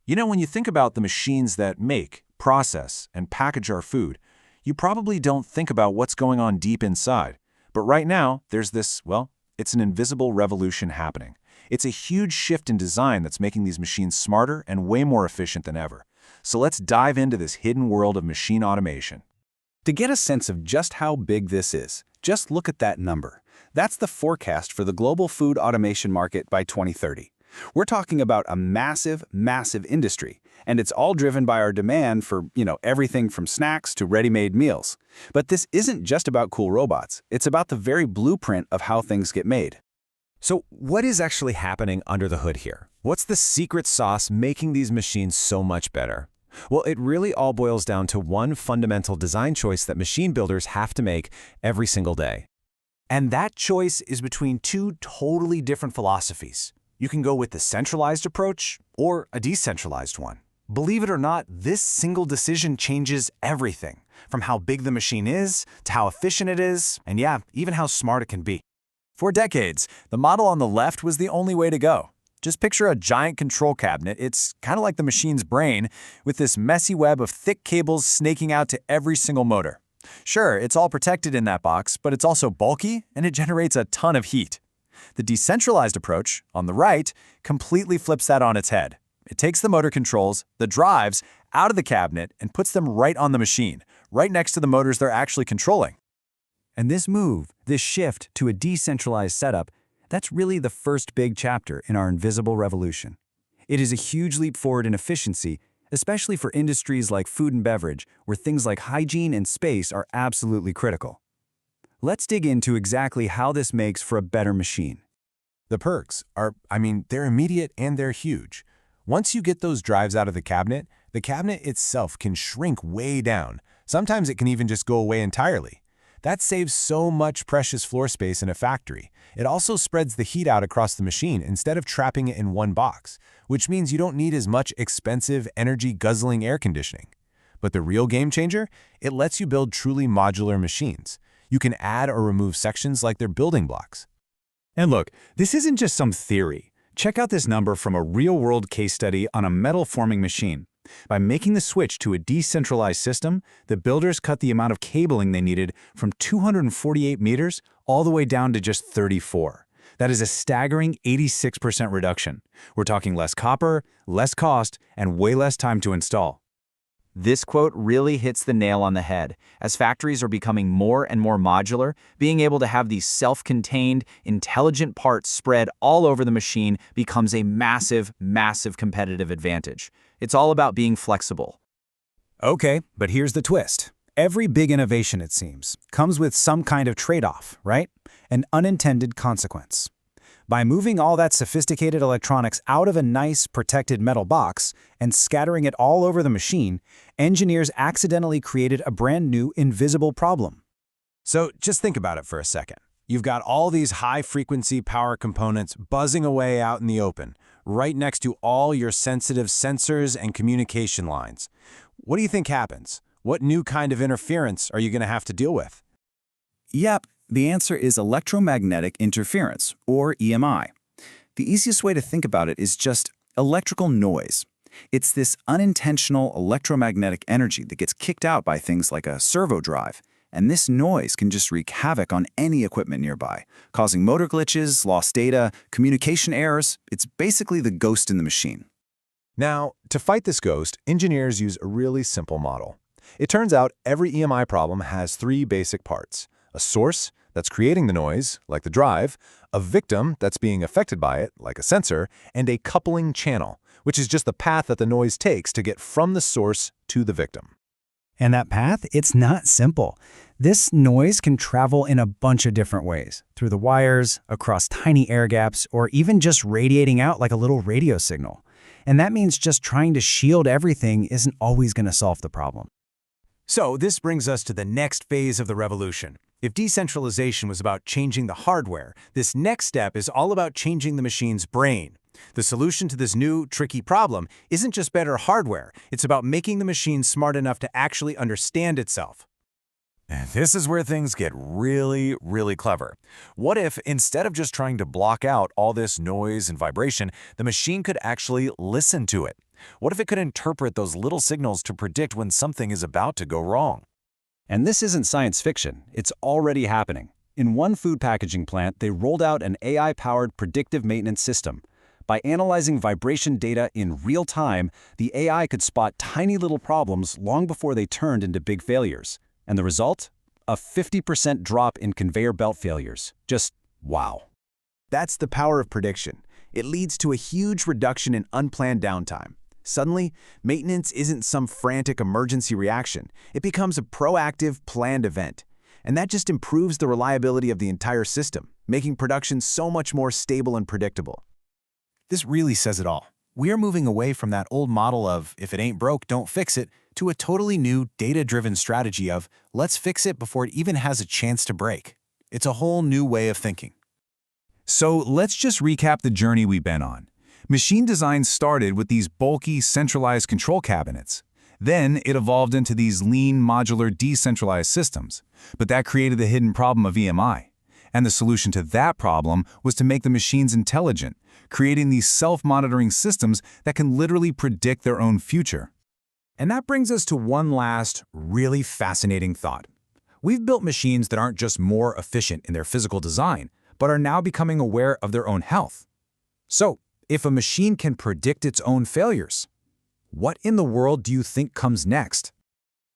When you think about the machines that make, process, and package our food, you probably don't think about what's going on deep inside. But right now, there's it's an invisible revolution happening. It's a huge shift in design that's making these machines smarter and way more efficient than ever. So let's dive into this hidden world of machine automation. To get a sense of just how big this is, just look at that number. That's the forecast for the global food automation market by 2030. We're talking about a massive, massive industry, and it's all driven by our demand for, everything from snacks to ready-made meals. But this isn't just about cool robots. It's about the very blueprint of how things get made. So what is actually happening under the hood here? What's the secret sauce making these machines so much better? Well, it really all boils down to one fundamental design choice that machine builders have to make every single day. And that choice is between two totally different philosophies. You can go with the centralized approach or a decentralized one. Believe it or not, this single decision changes everything, from how big the machine is to how efficient it is, and even how smart it can be. For decades, the model on the left was the only way to go. Just picture a giant control cabinet. It's kind of like the machine's brain, with this messy web of thick cables snaking out to every single motor. Sure, it's all protected in that box, but it's also bulky and it generates a ton of heat. The decentralized approach, on the right, completely flips that on its head. It takes the motor controls, the drives, out of the cabinet and puts them right on the machine, right next to the motors they're actually controlling. And this move, this shift to a decentralized setup, that's really the first big chapter in our invisible revolution. It is a huge leap forward in efficiency, especially for industries like food and beverage, where things like hygiene and space are absolutely critical. Let's dig into exactly how this makes for a better machine. The perks they're immediate and they're huge. Once you get those drives out of the cabinet itself can shrink way down. Sometimes it can even just go away entirely. That saves so much precious floor space in a factory. It also spreads the heat out across the machine instead of trapping it in one box, which means you don't need as much expensive, energy-guzzling air conditioning. But the real game changer? It lets you build truly modular machines. You can add or remove sections like they're building blocks. And look, this isn't just some theory. Check out this number from a real-world case study on a metal forming machine. By making the switch to a decentralized system, the builders cut the amount of cabling they needed from 248 meters all the way down to just 34. That is a staggering 86% reduction. We're talking less copper, less cost, and way less time to install. This quote really hits the nail on the head. As factories are becoming more and more modular, being able to have these self-contained, intelligent parts spread all over the machine becomes a massive, massive competitive advantage. It's all about being flexible. Okay, but here's the twist. Every big innovation, it seems, comes with some kind of trade-off, right? An unintended consequence. By moving all that sophisticated electronics out of a nice, protected metal box and scattering it all over the machine, engineers accidentally created a brand new invisible problem. So just think about it for a second. You've got all these high-frequency power components buzzing away out in the open, right next to all your sensitive sensors and communication lines. What do you think happens? What new kind of interference are you going to have to deal with? Yep, the answer is electromagnetic interference, or EMI. The easiest way to think about it is just electrical noise. It's this unintentional electromagnetic energy that gets kicked out by things like a servo drive, and this noise can just wreak havoc on any equipment nearby, causing motor glitches, lost data, communication errors. It's basically the ghost in the machine. Now, to fight this ghost, engineers use a really simple model. It turns out every EMI problem has three basic parts: a source that's creating the noise, like the drive, a victim that's being affected by it, like a sensor, and a coupling channel, which is just the path that the noise takes to get from the source to the victim. And that path, it's not simple. This noise can travel in a bunch of different ways, through the wires, across tiny air gaps, or even just radiating out like a little radio signal. And that means just trying to shield everything isn't always going to solve the problem. So this brings us to the next phase of the revolution. If decentralization was about changing the hardware, this next step is all about changing the machine's brain. The solution to this new, tricky problem isn't just better hardware, it's about making the machine smart enough to actually understand itself. And this is where things get really, really clever. What if, instead of just trying to block out all this noise and vibration, the machine could actually listen to it? What if it could interpret those little signals to predict when something is about to go wrong? And this isn't science fiction, it's already happening. In one food packaging plant, they rolled out an AI-powered predictive maintenance system. By analyzing vibration data in real time, the AI could spot tiny little problems long before they turned into big failures. And the result? A 50% drop in conveyor belt failures. Just wow. That's the power of prediction. It leads to a huge reduction in unplanned downtime. Suddenly, maintenance isn't some frantic emergency reaction. It becomes a proactive, planned event. And that just improves the reliability of the entire system, making production so much more stable and predictable. This really says it all. We are moving away from that old model of, if it ain't broke, don't fix it, to a totally new, data-driven strategy of, let's fix it before it even has a chance to break. It's a whole new way of thinking. So let's just recap the journey we've been on. Machine design started with these bulky, centralized control cabinets. Then it evolved into these lean, modular, decentralized systems. But that created the hidden problem of EMI. And the solution to that problem was to make the machines intelligent, creating these self-monitoring systems that can literally predict their own future. And that brings us to one last, really fascinating thought. We've built machines that aren't just more efficient in their physical design, but are now becoming aware of their own health. So, if a machine can predict its own failures, what in the world do you think comes next?